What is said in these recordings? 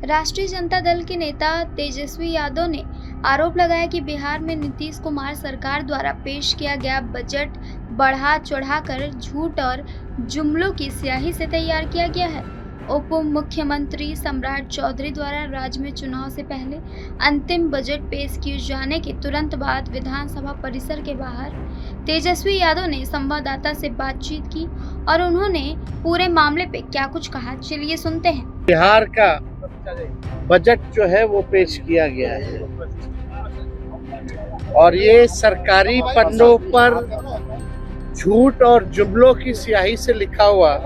राष्ट्रीय जनता दल के नेता तेजस्वी यादव ने आरोप लगाया कि बिहार में नीतीश कुमार सरकार द्वारा पेश किया गया बजट बढ़ा चढ़ाकर झूठ और जुमलों की स्याही से तैयार किया गया है। उप मुख्यमंत्री सम्राट चौधरी द्वारा राज्य में चुनाव से पहले अंतिम बजट पेश किए जाने के तुरंत बाद विधानसभा परिसर के बाहर तेजस्वी यादव ने संवाददाता से बातचीत की और उन्होंने पूरे मामले पे क्या कुछ कहा, चलिए सुनते हैं। बिहार का बजट जो है वो पेश किया गया है और ये सरकारी पन्नों पर झूठ और जुमलों की स्याही से लिखा हुआ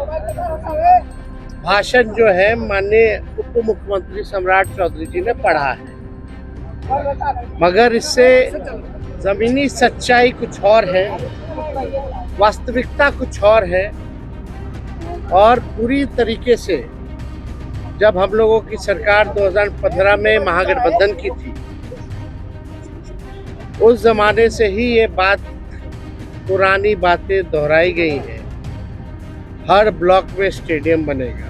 भाषण जो है माननीय उप मुख्यमंत्री सम्राट चौधरी जी ने पढ़ा है, मगर इससे जमीनी सच्चाई कुछ और है, वास्तविकता कुछ और है। और पूरी तरीके से जब हम लोगों की सरकार 2015 में महागठबंधन की थी, उस जमाने से ही ये बात पुरानी बातें दोहराई गई हैं। हर ब्लॉक में स्टेडियम बनेगा।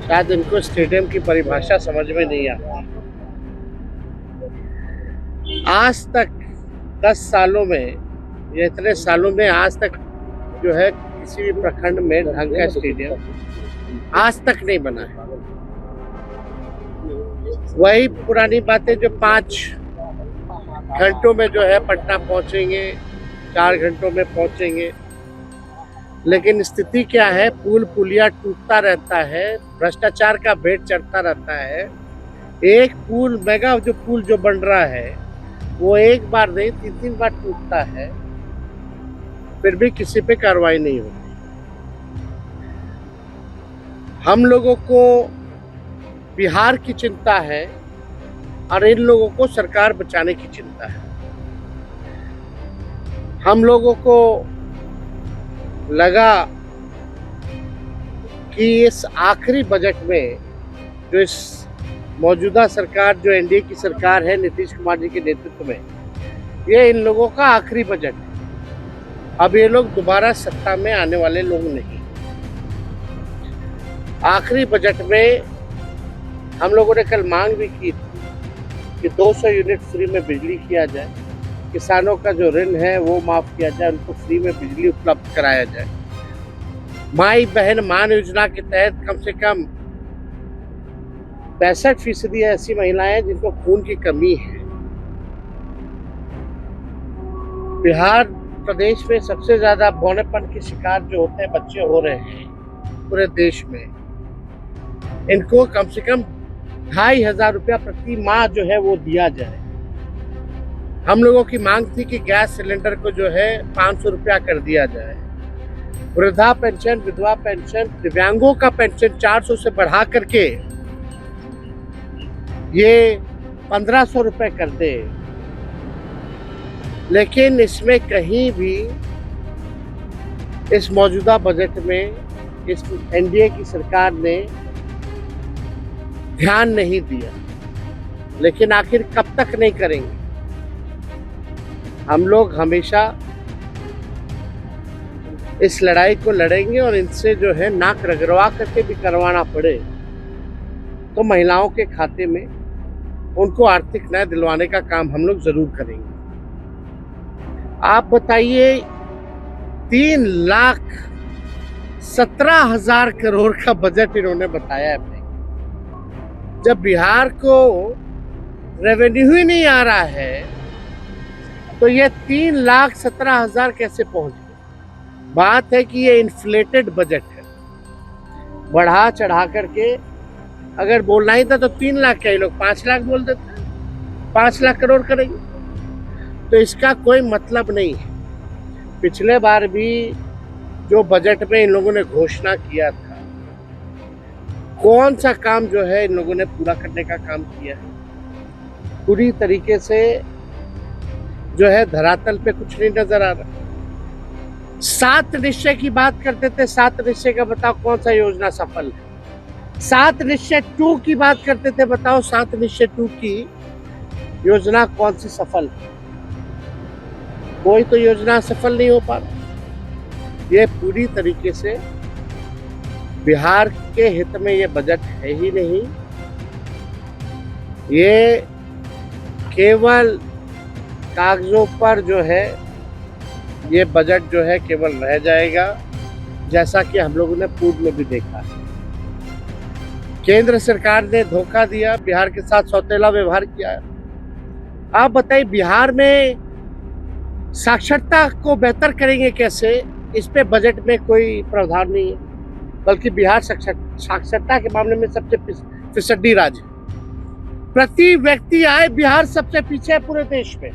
शायद इनको स्टेडियम की परिभाषा समझ में नहीं आती। आज तक 10 सालों में या इतने सालों में आज तक जो है किसी भी प्रखंड में ढंग का स्टेडियम आज तक नहीं बना है। वही पुरानी बातें जो 5 घंटों में जो है पटना पहुंचेंगे, 4 घंटों में पहुंचेंगे, लेकिन स्थिति क्या है? पुल पुलिया टूटता रहता है, भ्रष्टाचार का भेद चढ़ता रहता है। एक पुल मेगा जो पुल जो बन रहा है वो एक बार नहीं 3-3 बार टूटता है, फिर भी किसी पे कार्रवाई नहीं होती। हम लोगों को बिहार की चिंता है और इन लोगों को सरकार बचाने की चिंता है। हम लोगों को लगा कि इस आखिरी बजट में जो इस मौजूदा सरकार जो एनडीए की सरकार है नीतीश कुमार जी के नेतृत्व में, ये इन लोगों का आखिरी बजट है। अब ये लोग दोबारा सत्ता में आने वाले लोग नहीं। आखिरी बजट में हम लोगों ने कल मांग भी की थी कि 200 यूनिट फ्री में बिजली किया जाए, किसानों का जो ऋण है वो माफ किया जाए, उनको फ्री में बिजली उपलब्ध कराया जाए। माई बहन मान योजना के तहत कम से कम 65% ऐसी महिलाएं जिनको खून की कमी है। बिहार प्रदेश में सबसे ज्यादा बौनेपन के शिकार जो होते हैं बच्चे हो रहे हैं पूरे देश में। इनको कम से कम 2500 रुपया प्रति माह जो है वो दिया जाए। हम लोगों की मांग थी कि गैस सिलेंडर को जो है 500 रुपया कर दिया जाए। वृद्धा पेंशन, विधवा पेंशन, दिव्यांगों का पेंशन 400 से बढ़ा करके ये 1500 रुपए कर दे। लेकिन इसमें कहीं भी इस मौजूदा बजट में इस एनडीए की सरकार ने ध्यान नहीं दिया। लेकिन आखिर कब तक नहीं करेंगे? हम लोग हमेशा इस लड़ाई को लड़ेंगे और इनसे जो है नाक रगड़वा करके भी करवाना पड़े तो महिलाओं के खाते में उनको आर्थिक न्याय दिलवाने का काम हम लोग जरूर करेंगे। आप बताइए, 3,17,000 करोड़ का बजट इन्होंने बताया है। जब बिहार को रेवेन्यू ही नहीं आ रहा है तो ये 3,17,000 कैसे पहुंच गए? बात है कि ये इन्फ्लेटेड बजट है। बढ़ा चढ़ा करके अगर बोलना ही था तो 3 लाख क्या, लोग 5 लाख बोल देते हैं, 5 लाख करोड़ करेंगे तो इसका कोई मतलब नहीं है। पिछले बार भी जो बजट में इन लोगों ने घोषणा किया था, कौन सा काम जो है इन लोगों ने पूरा करने का काम किया है? पूरी तरीके से जो है धरातल पे कुछ नहीं नजर आ रहा। 7 निश्चय की बात करते थे, 7 निश्चय का बताओ कौन सा योजना सफल है? 7 निश्चय 2 की बात करते थे, बताओ 7 निश्चय 2 की योजना कौन सी सफल है? कोई तो योजना सफल नहीं हो पा रहा। ये पूरी तरीके से बिहार के हित में ये बजट है ही नहीं ये केवल कागजों पर जो है ये बजट जो है केवल रह जाएगा, जैसा कि हम लोगों ने पूर्व में भी देखा है। केंद्र सरकार ने धोखा दिया, बिहार के साथ सौतेला व्यवहार किया। आप बताइए बिहार में साक्षरता को बेहतर करेंगे कैसे? इस पे बजट में कोई प्रावधान नहीं है, बल्कि बिहार साक्षरता के मामले में सबसे फिसड्डी राज्य है। प्रति व्यक्ति आय बिहार सबसे पीछे है पूरे देश में।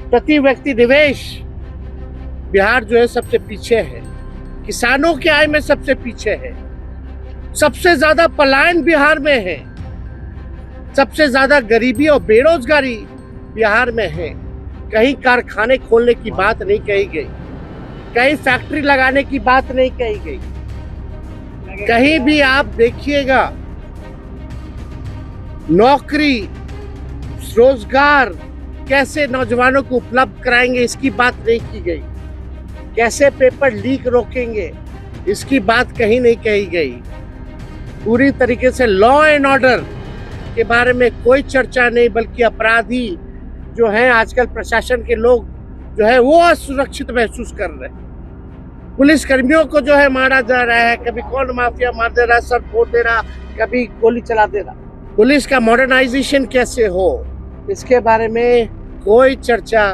प्रति व्यक्ति निवेश बिहार जो है सबसे पीछे है। किसानों की आय में सबसे पीछे है। सबसे ज्यादा पलायन बिहार में है। सबसे ज्यादा गरीबी और बेरोजगारी बिहार में है। कहीं कारखाने खोलने की बात नहीं कही गई, कहीं फैक्ट्री लगाने की बात नहीं कही गई। कहीं भी आप देखिएगा नौकरी, रोजगार कैसे नौजवानों को उपलब्ध कराएंगे इसकी बात नहीं की गई। कैसे पेपर लीक रोकेंगे इसकी बात कहीं नहीं कही गई। पूरी तरीके से लॉ एंड ऑर्डर के बारे में कोई चर्चा नहीं, बल्कि अपराधी जो है आजकल प्रशासन के लोग जो है वो असुरक्षित महसूस कर रहे हैं। पुलिस कर्मियों को जो है मारा जा रहा है, कभी कौन माफिया मार दे रहा है, सर फोड़ दे रहा, कभी गोली चला दे रहा। पुलिस का मॉडर्नाइजेशन कैसे हो इसके बारे में कोई चर्चा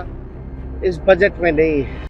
इस बजट में नहीं है।